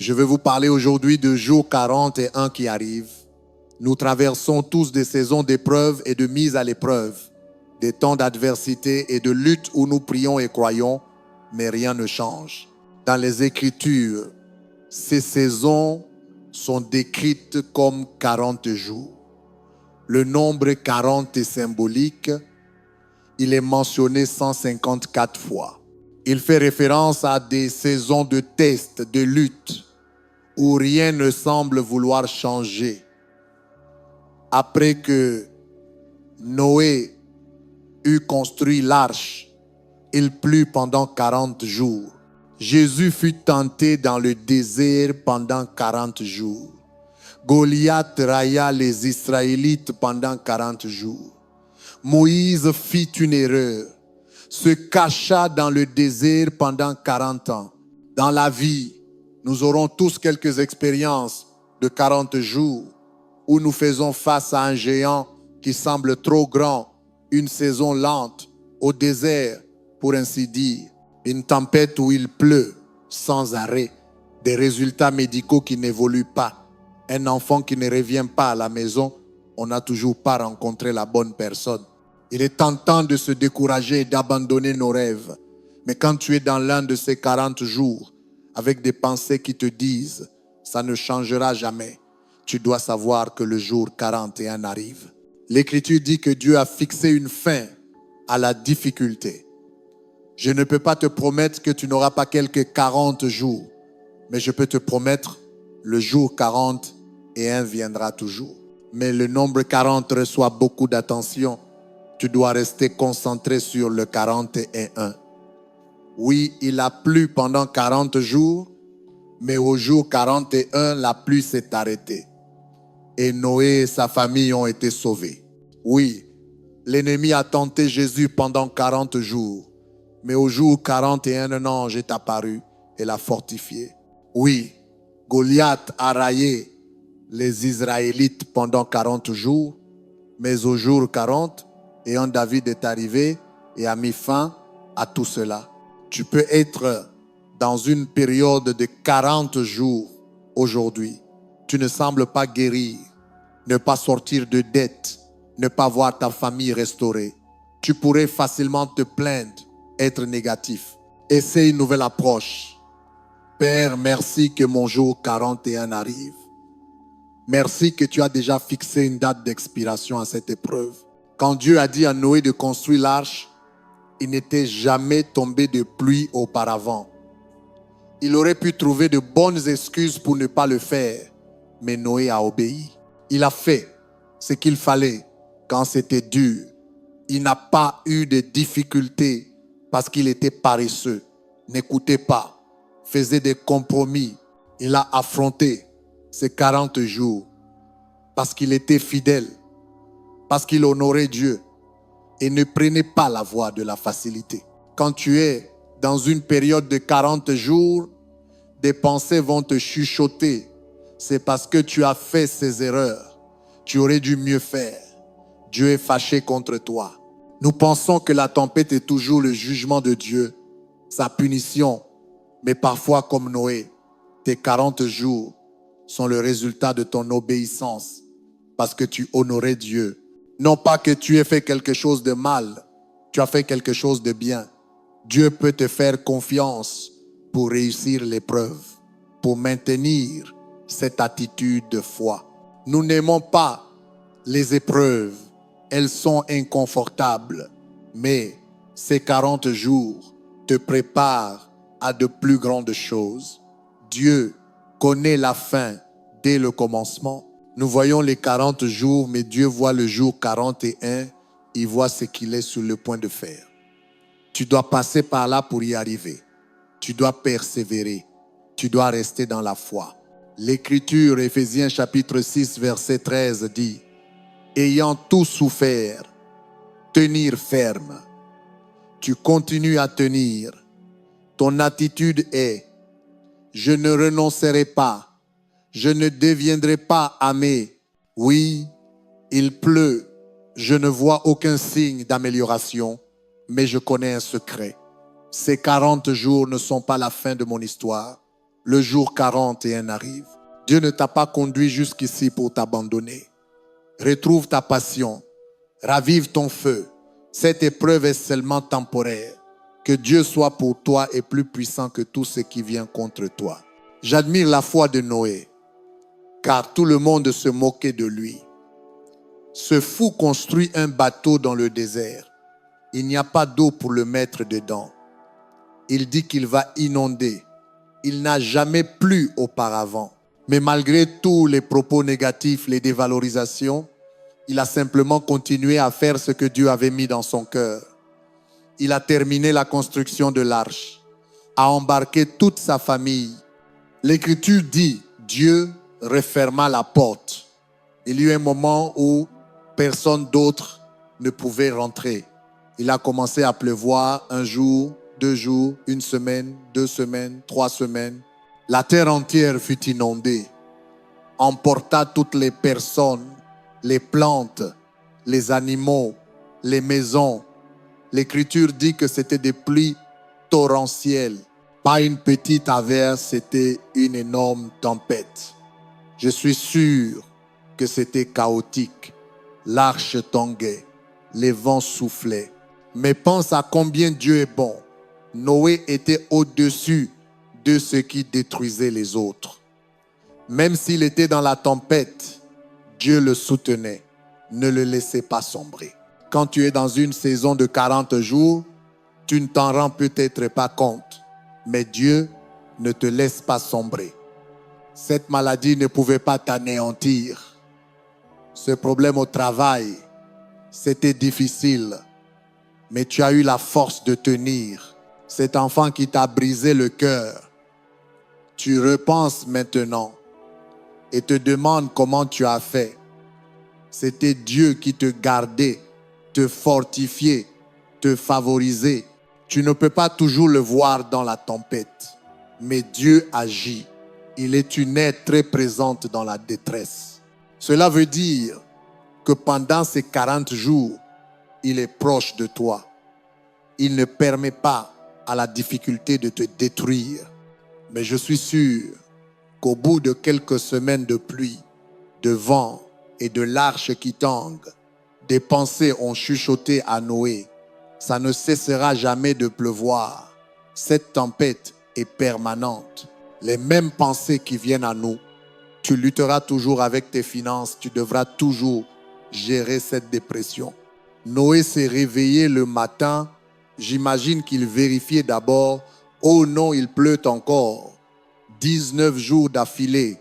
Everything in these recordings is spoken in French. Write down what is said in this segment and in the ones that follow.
Je vais vous parler aujourd'hui de jour 41 qui arrive. Nous traversons tous des saisons d'épreuves et de mise à l'épreuve, des temps d'adversité et de lutte où nous prions et croyons, mais rien ne change. Dans les Écritures, ces saisons sont décrites comme 40 jours. Le nombre 40 est symbolique. Il est mentionné 154 fois. Il fait référence à des saisons de test, de lutte, où rien ne semble vouloir changer. Après que Noé eut construit l'arche, il plut pendant 40 jours. Jésus fut tenté dans le désert pendant 40 jours. Goliath railla les Israélites pendant 40 jours. Moïse fit une erreur, se cacha dans le désert pendant 40 ans. Dans la vie, nous aurons tous quelques expériences de 40 jours où nous faisons face à un géant qui semble trop grand, une saison lente, au désert, pour ainsi dire, une tempête où il pleut sans arrêt, des résultats médicaux qui n'évoluent pas, un enfant qui ne revient pas à la maison, on n'a toujours pas rencontré la bonne personne. Il est tentant de se décourager et d'abandonner nos rêves. Mais quand tu es dans l'un de ces 40 jours, avec des pensées qui te disent « ça ne changera jamais », tu dois savoir que le jour 41 arrive. L'Écriture dit que Dieu a fixé une fin à la difficulté. Je ne peux pas te promettre que tu n'auras pas quelques 40 jours, mais je peux te promettre le jour 41 viendra toujours. Mais le nombre 40 reçoit beaucoup d'attention. Tu dois rester concentré sur le 41. Oui, il a plu pendant 40 jours, mais au jour 41, la pluie s'est arrêtée. Et Noé et sa famille ont été sauvés. Oui, l'ennemi a tenté Jésus pendant 40 jours, mais au jour 41, un ange est apparu et l'a fortifié. Oui, Goliath a raillé les Israélites pendant 40 jours, mais au jour 40, David est arrivé et a mis fin à tout cela. Tu peux être dans une période de 40 jours aujourd'hui. Tu ne sembles pas guérir, ne pas sortir de dette, ne pas voir ta famille restaurée. Tu pourrais facilement te plaindre, être négatif. Essaie une nouvelle approche. Père, merci que mon jour 41 arrive. Merci que tu as déjà fixé une date d'expiration à cette épreuve. Quand Dieu a dit à Noé de construire l'arche, il n'était jamais tombé de pluie auparavant. Il aurait pu trouver de bonnes excuses pour ne pas le faire, mais Noé a obéi. Il a fait ce qu'il fallait quand c'était dur. Il n'a pas eu de difficultés parce qu'il était paresseux, n'écoutait pas, faisait des compromis. Il a affronté ces 40 jours parce qu'il était fidèle, parce qu'il honorait Dieu et ne prenait pas la voie de la facilité. Quand tu es dans une période de 40 jours, des pensées vont te chuchoter. C'est parce que tu as fait ces erreurs. Tu aurais dû mieux faire. Dieu est fâché contre toi. Nous pensons que la tempête est toujours le jugement de Dieu, sa punition. Mais parfois, comme Noé, tes 40 jours sont le résultat de ton obéissance parce que tu honorais Dieu. Non pas que tu aies fait quelque chose de mal, tu as fait quelque chose de bien. Dieu peut te faire confiance pour réussir l'épreuve, pour maintenir cette attitude de foi. Nous n'aimons pas les épreuves, elles sont inconfortables, mais ces 40 jours te préparent à de plus grandes choses. Dieu connaît la fin dès le commencement. Nous voyons les 40 jours, mais Dieu voit le jour 41, il voit ce qu'il est sur le point de faire. Tu dois passer par là pour y arriver. Tu dois persévérer. Tu dois rester dans la foi. L'Écriture, Éphésiens chapitre 6, verset 13 dit « Ayant tout souffert, tenir ferme. » Tu continues à tenir. Ton attitude est « Je ne renoncerai pas. Je ne deviendrai pas amé. Oui, il pleut. Je ne vois aucun signe d'amélioration, mais je connais un secret. Ces 40 jours ne sont pas la fin de mon histoire. Le jour 41 arrive. Dieu ne t'a pas conduit jusqu'ici pour t'abandonner. Retrouve ta passion. Ravive ton feu. Cette épreuve est seulement temporaire. Que Dieu soit pour toi et plus puissant que tout ce qui vient contre toi. J'admire la foi de Noé, car tout le monde se moquait de lui. Ce fou construit un bateau dans le désert. Il n'y a pas d'eau pour le mettre dedans. Il dit qu'il va inonder. Il n'a jamais plu auparavant. Mais malgré tous les propos négatifs, les dévalorisations, il a simplement continué à faire ce que Dieu avait mis dans son cœur. Il a terminé la construction de l'arche, a embarqué toute sa famille. L'Écriture dit, Dieu referma la porte. Il y eut un moment où personne d'autre ne pouvait rentrer. Il a commencé à pleuvoir un jour, 2 jours, 1 semaine, 2 semaines, 3 semaines. La terre entière fut inondée, emporta toutes les personnes, les plantes, les animaux, les maisons. L'Écriture dit que c'était des pluies torrentielles. Pas une petite averse, c'était une énorme tempête. Je suis sûr que c'était chaotique. L'arche tanguait, les vents soufflaient. Mais pense à combien Dieu est bon. Noé était au-dessus de ce qui détruisait les autres. Même s'il était dans la tempête, Dieu le soutenait. Ne le laissez pas sombrer. Quand tu es dans une saison de 40 jours, tu ne t'en rends peut-être pas compte. Mais Dieu ne te laisse pas sombrer. Cette maladie ne pouvait pas t'anéantir. Ce problème au travail, c'était difficile. Mais tu as eu la force de tenir. Cet enfant qui t'a brisé le cœur, tu repenses maintenant et te demandes comment tu as fait. C'était Dieu qui te gardait, te fortifiait, te favorisait. Tu ne peux pas toujours le voir dans la tempête, mais Dieu agit. Il est une aide très présente dans la détresse. Cela veut dire que pendant ces 40 jours, il est proche de toi. Il ne permet pas à la difficulté de te détruire. Mais je suis sûr qu'au bout de quelques semaines de pluie, de vent et de l'arche qui tangue, des pensées ont chuchoté à Noé. Ça ne cessera jamais de pleuvoir. Cette tempête est permanente. Les mêmes pensées qui viennent à nous. Tu lutteras toujours avec tes finances. Tu devras toujours gérer cette dépression. Noé s'est réveillé le matin. J'imagine qu'il vérifiait d'abord. Oh non, il pleut encore. 19 jours d'affilée.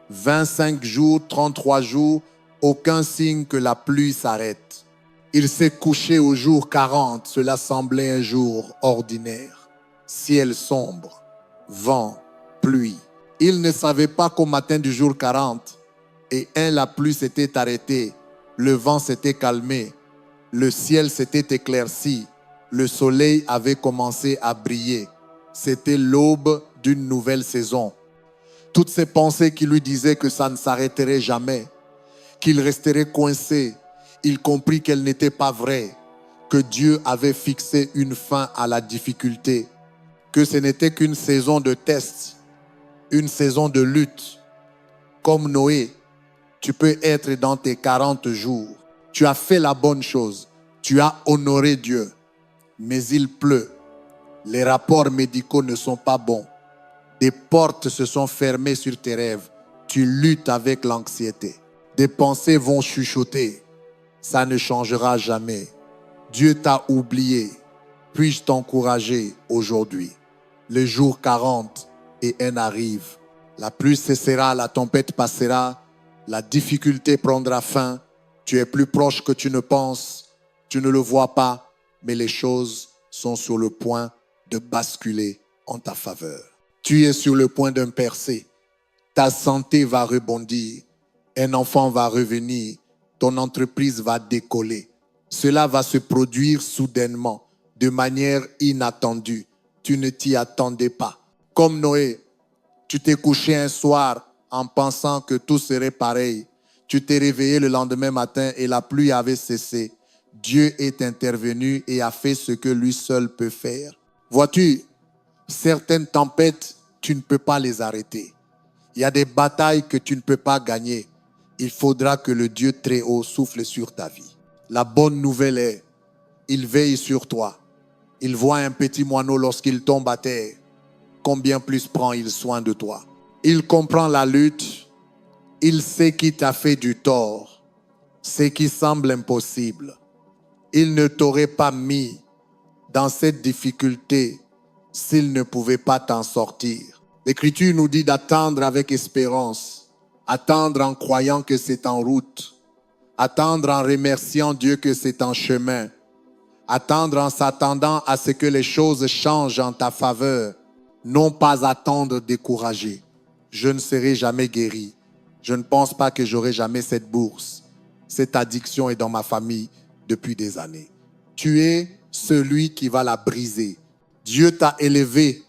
25 jours, 33 jours. Aucun signe que la pluie s'arrête. Il s'est couché au jour 40. Cela semblait un jour ordinaire. Ciel sombre, vent, pluie. Il ne savait pas qu'au matin du jour 40, la pluie s'était arrêtée, le vent s'était calmé, le ciel s'était éclairci, le soleil avait commencé à briller. C'était l'aube d'une nouvelle saison. Toutes ces pensées qui lui disaient que ça ne s'arrêterait jamais, qu'il resterait coincé, il comprit qu'elles n'étaient pas vraies, que Dieu avait fixé une fin à la difficulté, que ce n'était qu'une saison de test, une saison de lutte. Comme Noé, tu peux être dans tes 40 jours. Tu as fait la bonne chose, tu as honoré Dieu, mais il pleut. Les rapports médicaux ne sont pas bons. Des portes se sont fermées sur tes rêves. Tu luttes avec l'anxiété. Des pensées vont chuchoter. Ça ne changera jamais. Dieu t'a oublié. Puis-je t'encourager aujourd'hui? Le jour 41 arrive. La pluie cessera, la tempête passera, la difficulté prendra fin. Tu es plus proche que tu ne penses. Tu ne le vois pas, mais les choses sont sur le point de basculer en ta faveur. Tu es sur le point d'un percé. Ta santé va rebondir. Un enfant va revenir. Ton entreprise va décoller. Cela va se produire soudainement, de manière inattendue. Tu ne t'y attendais pas. Comme Noé, tu t'es couché un soir en pensant que tout serait pareil. Tu t'es réveillé le lendemain matin et la pluie avait cessé. Dieu est intervenu et a fait ce que lui seul peut faire. Vois-tu, certaines tempêtes, tu ne peux pas les arrêter. Il y a des batailles que tu ne peux pas gagner. Il faudra que le Dieu très haut souffle sur ta vie. La bonne nouvelle est, il veille sur toi. Il voit un petit moineau lorsqu'il tombe à terre. Combien plus prend-il soin de toi? Il comprend la lutte. Il sait qui t'a fait du tort. Ce qui semble impossible. Il ne t'aurait pas mis dans cette difficulté s'il ne pouvait pas t'en sortir. L'Écriture nous dit d'attendre avec espérance, attendre en croyant que c'est en route, attendre en remerciant Dieu que c'est en chemin, attendre en s'attendant à ce que les choses changent en ta faveur, non pas attendre découragé. Je ne serai jamais guéri. Je ne pense pas que j'aurai jamais cette bourse. Cette addiction est dans ma famille depuis des années. Tu es celui qui va la briser. Dieu t'a élevé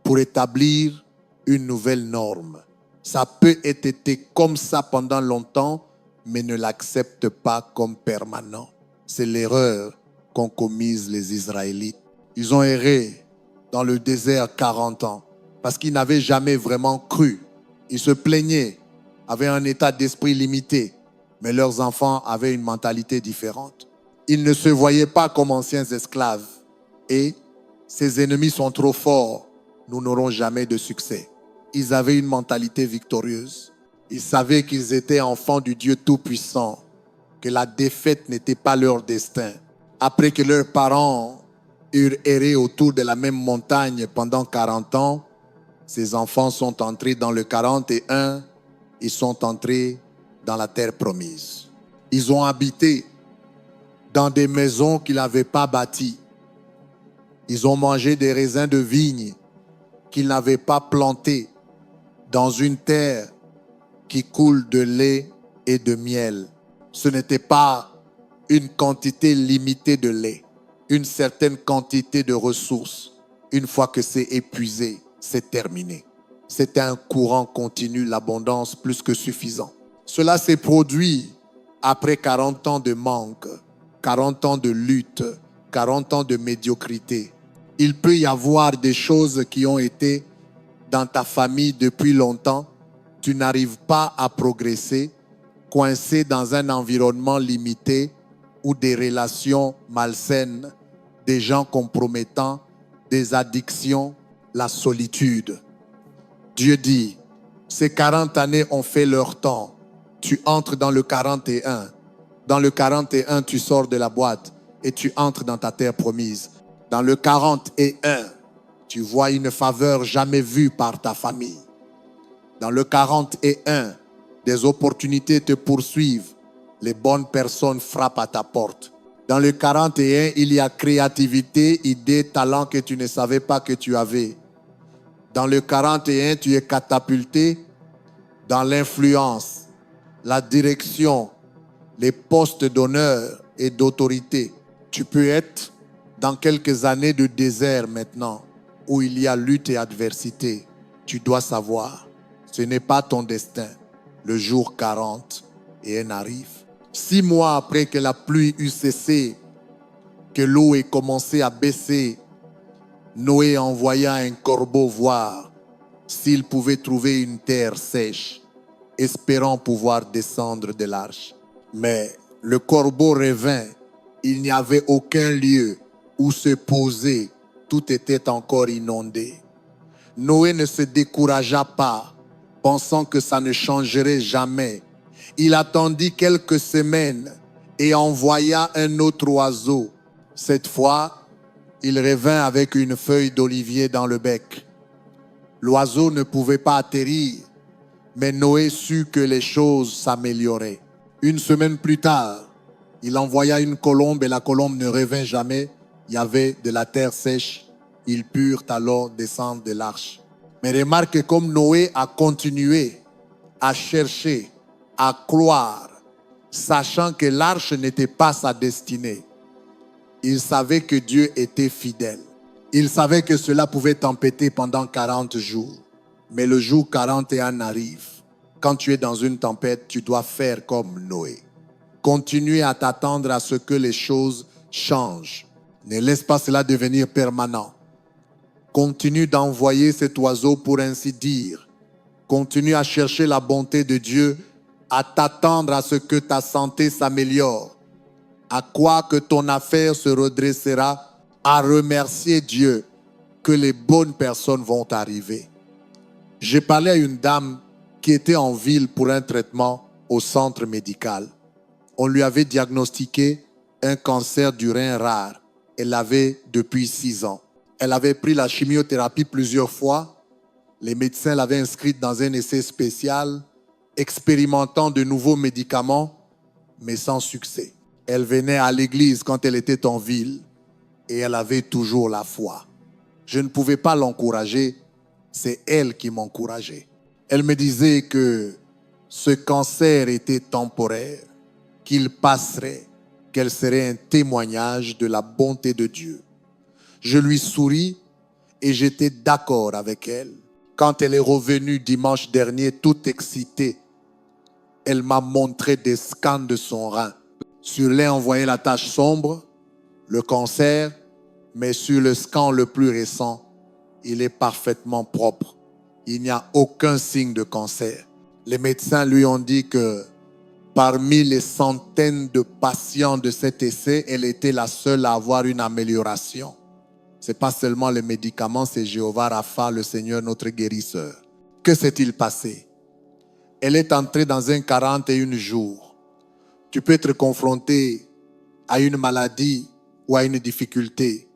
pour établir une nouvelle norme. Ça peut être été comme ça pendant longtemps, mais ne l'accepte pas comme permanent. C'est l'erreur qu'ont commise les Israélites. Ils ont erré dans le désert 40 ans parce qu'ils n'avaient jamais vraiment cru. Ils se plaignaient, avaient un état d'esprit limité, mais leurs enfants avaient une mentalité différente. Ils ne se voyaient pas comme anciens esclaves. Et ces ennemis sont trop forts, nous n'aurons jamais de succès. Ils avaient une mentalité victorieuse. Ils savaient qu'ils étaient enfants du Dieu Tout-Puissant, que la défaite n'était pas leur destin. Après que leurs parents eurent erré autour de la même montagne pendant 40 ans, ces enfants sont entrés dans le 41, ils sont entrés dans la terre promise. Ils ont habité dans des maisons qu'ils n'avaient pas bâties. Ils ont mangé des raisins de vigne qu'ils n'avaient pas plantés dans une terre qui coule de lait et de miel. Ce n'était pas une quantité limitée de lait, une certaine quantité de ressources. Une fois que c'est épuisé, c'est terminé. C'était un courant continu, l'abondance plus que suffisant. Cela s'est produit après 40 ans de manque, 40 ans de lutte, 40 ans de médiocrité. Il peut y avoir des choses qui ont été dans ta famille depuis longtemps. Tu n'arrives pas à progresser, coincé dans un environnement limité ou des relations malsaines, des gens compromettants, des addictions, la solitude. Dieu dit, ces 40 années ont fait leur temps. Tu entres dans le 41. Dans le 41, tu sors de la boîte et tu entres dans ta terre promise. Dans le 41, tu vois une faveur jamais vue par ta famille. Dans le 41, des opportunités te poursuivent. Les bonnes personnes frappent à ta porte. Dans le 41, il y a créativité, idées, talents que tu ne savais pas que tu avais. Dans le 41, tu es catapulté dans l'influence, la direction, les postes d'honneur et d'autorité. Tu peux être dans quelques années de désert maintenant, où il y a lutte et adversité. Tu dois savoir, ce n'est pas ton destin. Le jour 40 arrive. 6 mois après que la pluie eut cessé, que l'eau ait commencé à baisser, Noé envoya un corbeau voir s'il pouvait trouver une terre sèche, espérant pouvoir descendre de l'arche. Mais le corbeau revint, il n'y avait aucun lieu où se poser, tout était encore inondé. Noé ne se découragea pas, pensant que ça ne changerait jamais. Il attendit quelques semaines et envoya un autre oiseau. Cette fois, il revint avec une feuille d'olivier dans le bec. L'oiseau ne pouvait pas atterrir, mais Noé sut que les choses s'amélioraient. Une semaine plus tard, il envoya une colombe et la colombe ne revint jamais. Il y avait de la terre sèche. Ils purent alors descendre de l'arche. Mais remarque comme Noé a continué à chercher, à croire, sachant que l'arche n'était pas sa destinée. Il savait que Dieu était fidèle. Il savait que cela pouvait tempêter pendant 40 jours. Mais le jour 41 arrive. Quand tu es dans une tempête, tu dois faire comme Noé. Continuer à t'attendre à ce que les choses changent. Ne laisse pas cela devenir permanent. Continue d'envoyer cet oiseau pour ainsi dire. Continue à chercher la bonté de Dieu, à t'attendre à ce que ta santé s'améliore, à croire que ton affaire se redressera, à remercier Dieu que les bonnes personnes vont arriver. J'ai parlé à une dame qui était en ville pour un traitement au centre médical. On lui avait diagnostiqué un cancer du rein rare. Elle l'avait depuis 6 ans. Elle avait pris la chimiothérapie plusieurs fois. Les médecins l'avaient inscrite dans un essai spécial, expérimentant de nouveaux médicaments, mais sans succès. Elle venait à l'église quand elle était en ville et elle avait toujours la foi. Je ne pouvais pas l'encourager, c'est elle qui m'encourageait. Elle me disait que ce cancer était temporaire, qu'il passerait, qu'elle serait un témoignage de la bonté de Dieu. Je lui souris et j'étais d'accord avec elle. Quand elle est revenue dimanche dernier, toute excitée, elle m'a montré des scans de son rein. Sur l'un, on voyait la tache sombre, le cancer, mais sur le scan le plus récent, il est parfaitement propre. Il n'y a aucun signe de cancer. Les médecins lui ont dit que parmi les centaines de patients de cet essai, elle était la seule à avoir une amélioration. Ce n'est pas seulement les médicaments, c'est Jéhovah Rapha, le Seigneur notre guérisseur. Que s'est-il passé? Elle est entrée dans un 41 jours. Tu peux être confronté à une maladie ou à une difficulté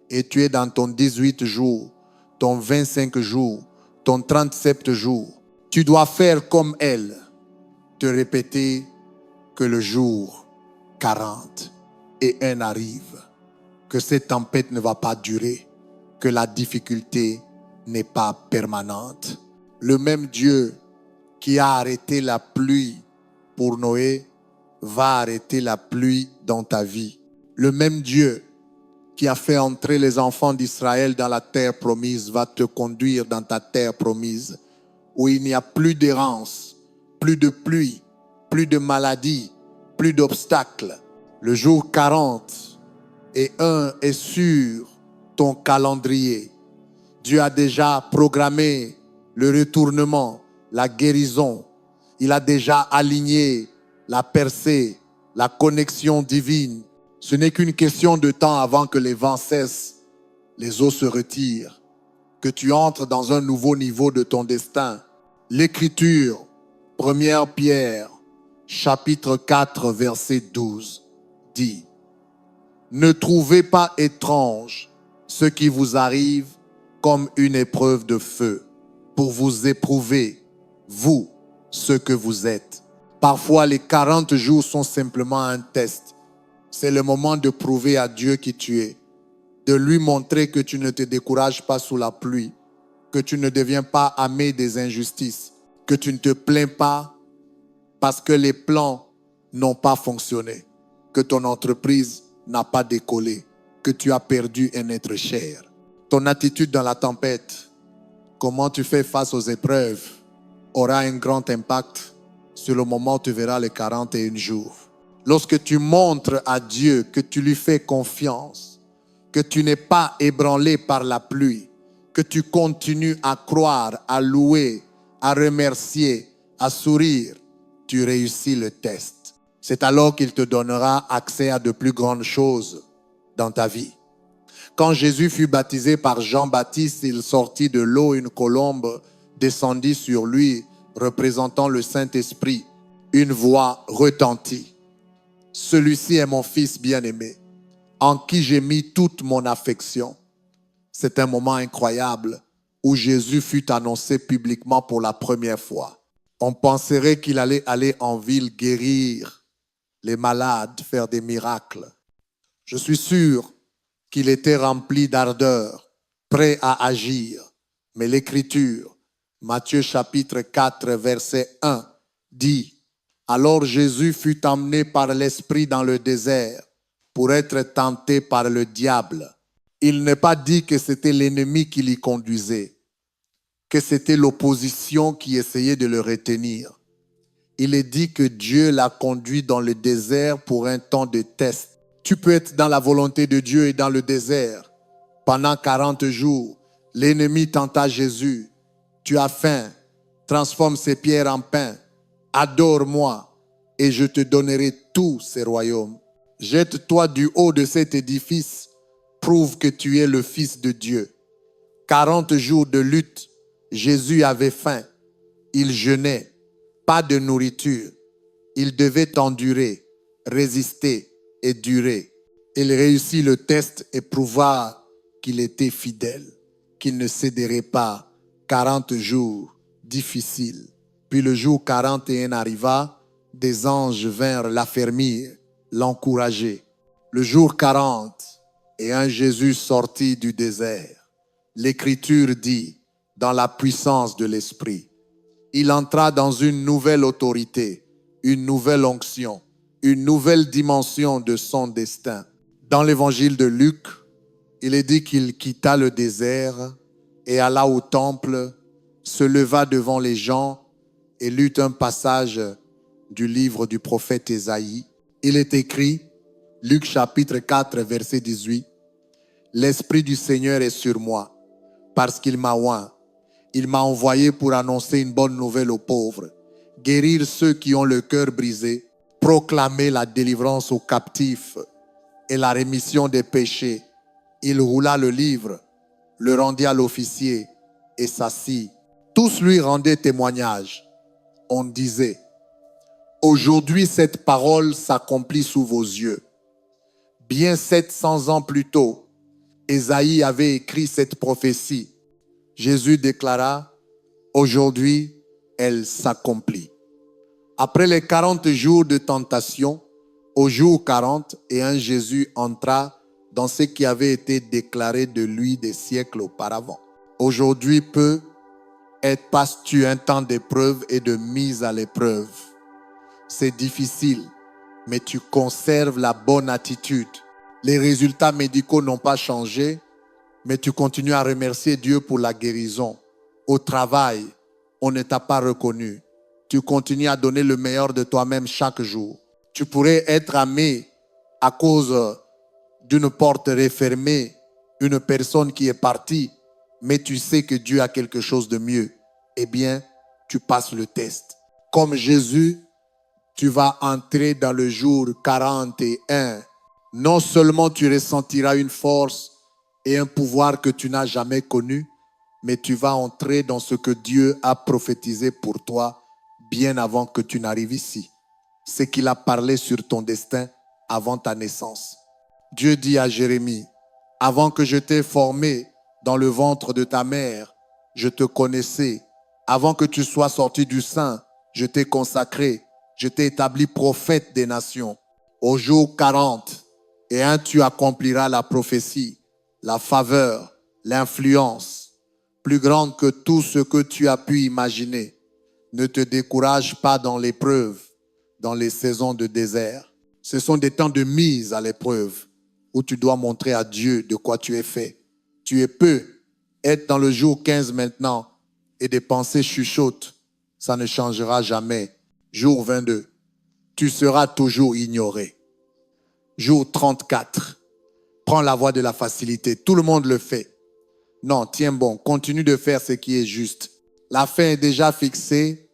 et tu es dans ton 18 jours, ton 25 jours, ton 37 jours. Tu dois faire comme elle, te répéter que le jour 40 et un arrive, que cette tempête ne va pas durer, que la difficulté n'est pas permanente. Le même Dieu qui a arrêté la pluie pour Noé va arrêter la pluie dans ta vie. Le même Dieu qui a fait entrer les enfants d'Israël dans la terre promise va te conduire dans ta terre promise, où il n'y a plus d'errance, plus de pluie, plus de maladie, plus d'obstacles. Le jour 40 et 1 est sur ton calendrier. Dieu a déjà programmé le retournement, la guérison. Il a déjà aligné la percée, la connexion divine. Ce n'est qu'une question de temps avant que les vents cessent, les eaux se retirent, que tu entres dans un nouveau niveau de ton destin. L'Écriture, 1 Pierre, chapitre 4, verset 12, dit: ne trouvez pas étrange ce qui vous arrive comme une épreuve de feu, pour vous éprouver, vous, ce que vous êtes. Parfois, les 40 jours sont simplement un test. C'est le moment de prouver à Dieu qui tu es, de lui montrer que tu ne te décourages pas sous la pluie, que tu ne deviens pas amé des injustices, que tu ne te plains pas parce que les plans n'ont pas fonctionné, que ton entreprise n'a pas décollé, que tu as perdu un être cher. Ton attitude dans la tempête, comment tu fais face aux épreuves, aura un grand impact sur le moment où tu verras les 41 jours. Lorsque tu montres à Dieu que tu lui fais confiance, que tu n'es pas ébranlé par la pluie, que tu continues à croire, à louer, à remercier, à sourire, tu réussis le test. C'est alors qu'il te donnera accès à de plus grandes choses dans ta vie. Quand Jésus fut baptisé par Jean-Baptiste, il sortit de l'eau, une colombe descendit sur lui, représentant le Saint-Esprit. Une voix retentit: celui-ci est mon fils bien-aimé, en qui j'ai mis toute mon affection. C'est un moment incroyable où Jésus fut annoncé publiquement pour la première fois. On penserait qu'il allait aller en ville guérir les malades, faire des miracles. Je suis sûr qu'il était rempli d'ardeur, prêt à agir. Mais l'Écriture, Matthieu chapitre 4, verset 1, dit: alors Jésus fut emmené par l'Esprit dans le désert pour être tenté par le diable. Il n'est pas dit que c'était l'ennemi qui l'y conduisait, que c'était l'opposition qui essayait de le retenir. Il est dit que Dieu l'a conduit dans le désert pour un temps de test. Tu peux être dans la volonté de Dieu et dans le désert pendant 40 jours. L'ennemi tenta Jésus. Tu as faim, transforme ces pierres en pain. Adore-moi et je te donnerai tous ces royaumes. Jette-toi du haut de cet édifice, prouve que tu es le Fils de Dieu. 40 jours de lutte, Jésus avait faim. Il jeûnait, pas de nourriture. Il devait endurer, résister et durer. Il réussit le test et prouva qu'il était fidèle, qu'il ne céderait pas. 40 jours difficiles. Puis le jour 41 arriva, des anges vinrent l'affermir, l'encourager. Le jour 40, et un Jésus sortit du désert. L'Écriture dit, dans la puissance de l'Esprit, il entra dans une nouvelle autorité, une nouvelle onction, une nouvelle dimension de son destin. Dans l'évangile de Luc, il est dit qu'il quitta le désert et alla au temple, se leva devant les gens et lut un passage du livre du prophète Ésaïe. Il est écrit, Luc chapitre 4, verset 18, « L'Esprit du Seigneur est sur moi, parce qu'il m'a oint. Il m'a envoyé pour annoncer une bonne nouvelle aux pauvres, guérir ceux qui ont le cœur brisé, proclamer la délivrance aux captifs et la rémission des péchés. » Il roula le livre, le rendit à l'officier et s'assit. Tous lui rendaient témoignage. On disait, « Aujourd'hui cette parole s'accomplit sous vos yeux. » Bien 700 ans plus tôt, Ésaïe avait écrit cette prophétie. Jésus déclara, « Aujourd'hui, elle s'accomplit. » Après les 40 jours de tentation, au jour 40, et un Jésus entra dans ce qui avait été déclaré de lui des siècles auparavant. Aujourd'hui peut être passe-tu un temps d'épreuve et de mise à l'épreuve. C'est difficile, mais tu conserves la bonne attitude. Les résultats médicaux n'ont pas changé, mais tu continues à remercier Dieu pour la guérison. Au travail, on ne t'a pas reconnu. Tu continues à donner le meilleur de toi-même chaque jour. Tu pourrais être aimé à cause d'une porte refermée, une personne qui est partie, mais tu sais que Dieu a quelque chose de mieux. Eh bien, tu passes le test. Comme Jésus, tu vas entrer dans le jour 41. Non seulement tu ressentiras une force et un pouvoir que tu n'as jamais connu, mais tu vas entrer dans ce que Dieu a prophétisé pour toi bien avant que tu n'arrives ici. C'est qu'il a parlé sur ton destin avant ta naissance. Dieu dit à Jérémie, « Avant que je t'ai formé dans le ventre de ta mère, je te connaissais. Avant que tu sois sorti du sein, je t'ai consacré. Je t'ai établi prophète des nations. Au jour 40, et tu accompliras la prophétie, la faveur, l'influence, plus grande que tout ce que tu as pu imaginer. Ne te décourage pas dans l'épreuve, dans les saisons de désert. Ce sont des temps de mise à l'épreuve où tu dois montrer à Dieu de quoi tu es fait. Tu es peu. Être dans le jour 15 maintenant et des pensées chuchotes, ça ne changera jamais. Jour 22, tu seras toujours ignoré. Jour 34, prends la voie de la facilité. Tout le monde le fait. Non, tiens bon, continue de faire ce qui est juste. La fin est déjà fixée.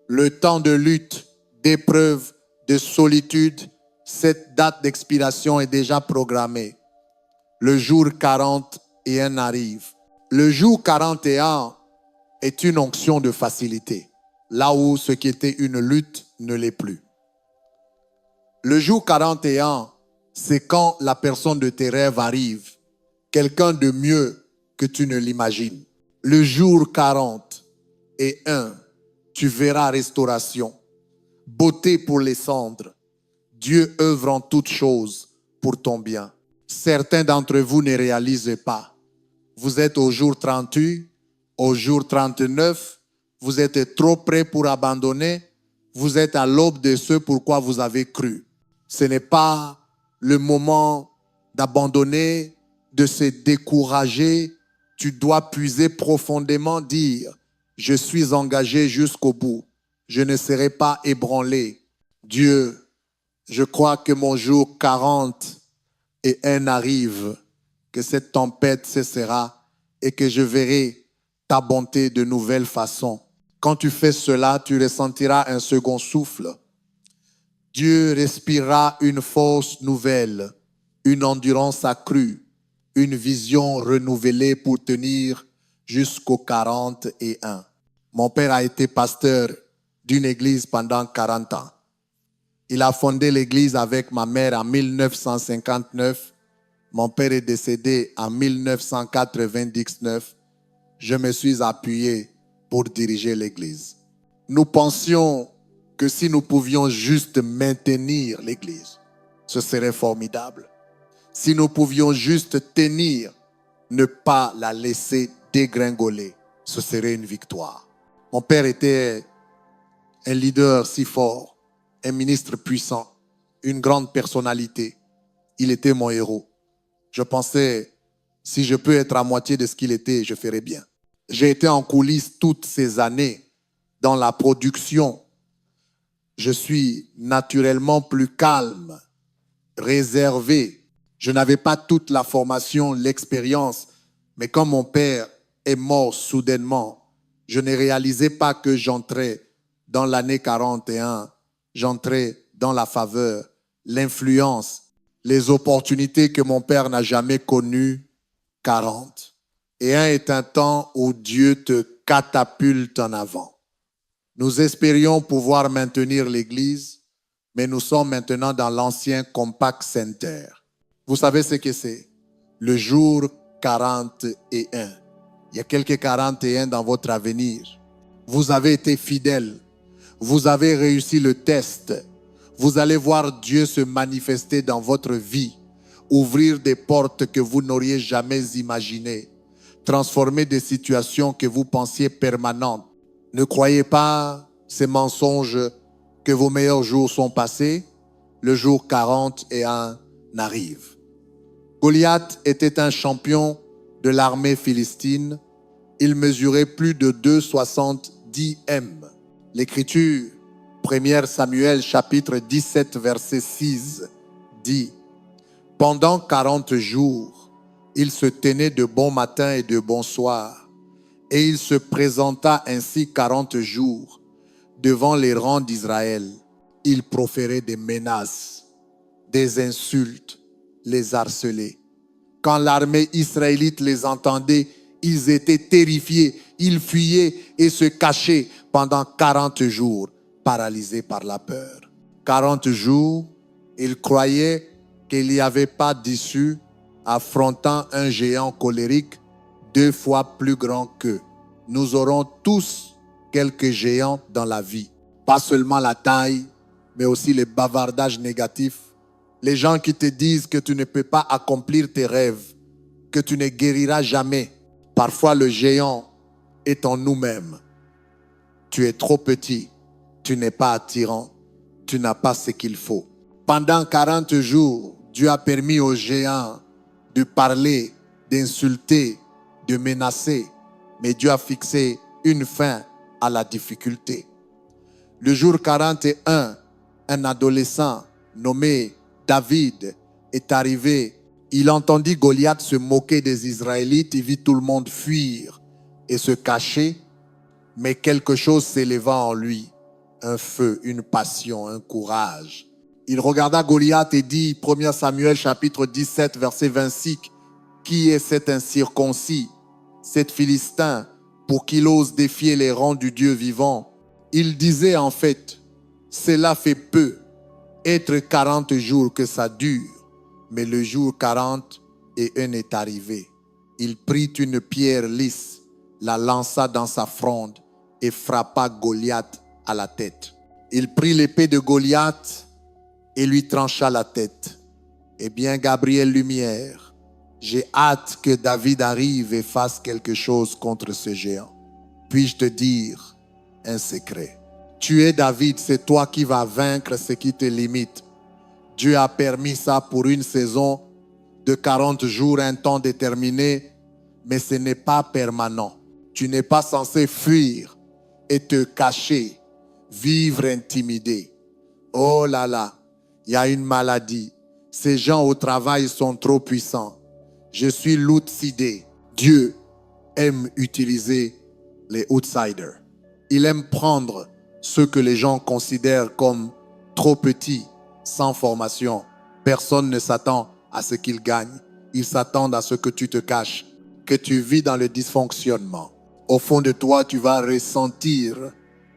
Le temps de lutte, d'épreuve, de solitude, cette date d'expiration est déjà programmée. Le jour 41 arrive. Le jour 41 est une onction de facilité, là où ce qui était une lutte ne l'est plus. Le jour 41, c'est quand la personne de tes rêves arrive, quelqu'un de mieux que tu ne l'imagines. Le jour 41, tu verras restauration, beauté pour les cendres. Dieu œuvre en toutes choses pour ton bien. Certains d'entre vous ne réalisent pas. Vous êtes au jour 38, au jour 39, vous êtes trop près pour abandonner, vous êtes à l'aube de ce pourquoi vous avez cru. Ce n'est pas le moment d'abandonner, de se décourager. Tu dois puiser profondément, dire, je suis engagé jusqu'au bout. Je ne serai pas ébranlé. Dieu, je crois que mon jour 41 arrive, que cette tempête cessera et que je verrai ta bonté de nouvelles façons. Quand tu fais cela, tu ressentiras un second souffle. Dieu respirera une force nouvelle, une endurance accrue, une vision renouvelée pour tenir jusqu'aux 41. Mon père a été pasteur d'une église pendant 40 ans. Il a fondé l'église avec ma mère en 1959. Mon père est décédé en 1999. Je me suis appuyé pour diriger l'église. Nous pensions que si nous pouvions juste maintenir l'église, ce serait formidable. Si nous pouvions juste tenir, ne pas la laisser dégringoler, ce serait une victoire. Mon père était un leader si fort, un ministre puissant, une grande personnalité. Il était mon héros. Je pensais, si je peux être à moitié de ce qu'il était, je ferais bien. J'ai été en coulisses toutes ces années dans la production. Je suis naturellement plus calme, réservé. Je n'avais pas toute la formation, l'expérience, mais quand mon père est mort soudainement, je ne réalisais pas que j'entrais dans l'année 41, j'entrais dans la faveur, l'influence, les opportunités que mon père n'a jamais connues, 40. Et un est un temps où Dieu te catapulte en avant. Nous espérions pouvoir maintenir l'église, mais nous sommes maintenant dans l'ancien Compact Center. Vous savez ce que c'est? Le jour 41. Il y a quelques 41 dans votre avenir. Vous avez été fidèles. Vous avez réussi le test. Vous allez voir Dieu se manifester dans votre vie, ouvrir des portes que vous n'auriez jamais imaginées, transformer des situations que vous pensiez permanentes. Ne croyez pas ces mensonges que vos meilleurs jours sont passés. Le jour 41 arrive. Goliath était un champion de l'armée philistine. Il mesurait plus de 2,70 m. L'Écriture, 1 Samuel chapitre 17 verset 6 dit: pendant 40 jours, il se tenait de bon matin et de bon soir, et il se présenta ainsi 40 jours devant les rangs d'Israël. Il proférait des menaces, des insultes, les harcelait. Quand l'armée israélite les entendait, ils étaient terrifiés. Ils fuyaient et se cachaient pendant 40 jours, paralysés par la peur. 40 jours, ils croyaient qu'il n'y avait pas d'issue, affrontant un géant colérique 2 fois plus grand qu'eux. Nous aurons tous quelques géants dans la vie. Pas seulement la taille, mais aussi les bavardages négatifs. Les gens qui te disent que tu ne peux pas accomplir tes rêves, que tu ne guériras jamais. Parfois, le géant est en nous-mêmes. Tu es trop petit, tu n'es pas attirant, tu n'as pas ce qu'il faut. Pendant 40 jours, Dieu a permis aux géants de parler, d'insulter, de menacer, mais Dieu a fixé une fin à la difficulté. Le jour 41, un adolescent nommé David est arrivé. Il entendit Goliath se moquer des Israélites. Il vit tout le monde fuir et se cacher. Mais quelque chose s'éleva en lui. Un feu, une passion, un courage. Il regarda Goliath et dit, 1 Samuel chapitre 17 verset 26, qui est cet incirconcis, cet Philistin, pour qu'il ose défier les rangs du Dieu vivant? Il disait en fait, cela fait peu, être 40 jours que ça dure. Mais le jour 40 et un est arrivé. Il prit une pierre lisse, la lança dans sa fronde et frappa Goliath à la tête. Il prit l'épée de Goliath et lui trancha la tête. Eh bien, Gabriel Lumière, j'ai hâte que David arrive et fasse quelque chose contre ce géant. Puis-je te dire un secret? Tu es David, c'est toi qui vas vaincre ce qui te limite. Dieu a permis ça pour une saison de 40 jours, un temps déterminé, mais ce n'est pas permanent. Tu n'es pas censé fuir et te cacher, vivre intimidé. Oh là là, il y a une maladie. Ces gens au travail sont trop puissants. Je suis l'outsidé. Dieu aime utiliser les outsiders. Il aime prendre ceux que les gens considèrent comme trop petits, sans formation. Personne ne s'attend à ce qu'ils gagnent. Ils s'attendent à ce que tu te caches, que tu vis dans le dysfonctionnement. Au fond de toi, tu vas ressentir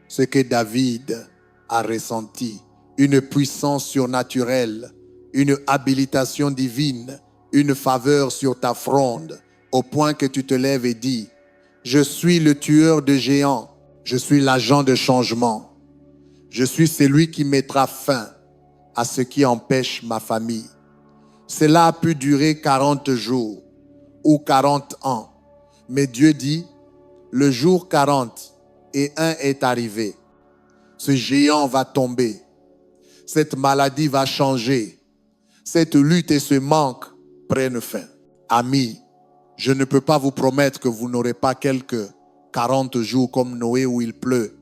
ce que David a ressenti. Une puissance surnaturelle, une habilitation divine, une faveur sur ta fronde, au point que tu te lèves et dis, je suis le tueur de géants, je suis l'agent de changement, je suis celui qui mettra fin à ce qui empêche ma famille. Cela a pu durer 40 jours ou 40 ans, mais Dieu dit, le jour 40 et un est arrivé. Ce géant va tomber. Cette maladie va changer. Cette lutte et ce manque prennent fin. Amis, je ne peux pas vous promettre que vous n'aurez pas quelques 40 jours comme Noé où il pleut.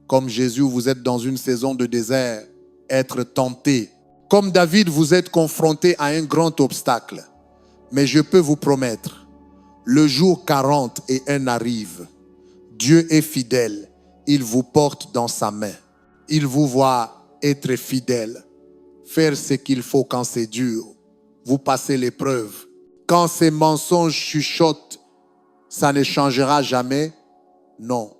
Comme Jésus, vous êtes dans une saison de désert, être tenté. Comme David, vous êtes confronté à un grand obstacle. Mais je peux vous promettre, le jour 40 et un arrive. Dieu est fidèle. Il vous porte dans sa main. Il vous voit être fidèle. Faire ce qu'il faut quand c'est dur. Vous passez l'épreuve. Quand ces mensonges chuchotent, ça ne changera jamais. Non.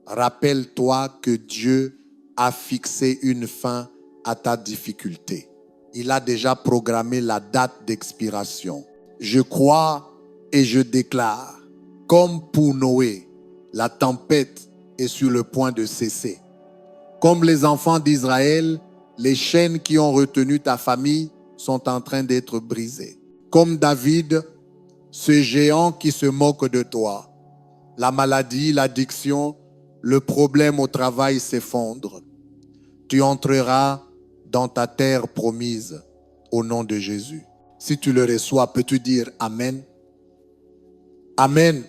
Rappelle-toi que Dieu a fixé une fin à ta difficulté. Il a déjà programmé la date d'expiration. Je crois et je déclare, comme pour Noé, la tempête est sur le point de cesser. Comme les enfants d'Israël, les chaînes qui ont retenu ta famille sont en train d'être brisées. Comme David, ce géant qui se moque de toi, la maladie, l'addiction, le problème au travail s'effondre. Tu entreras dans ta terre promise au nom de Jésus. Si tu le reçois, peux-tu dire Amen? Amen.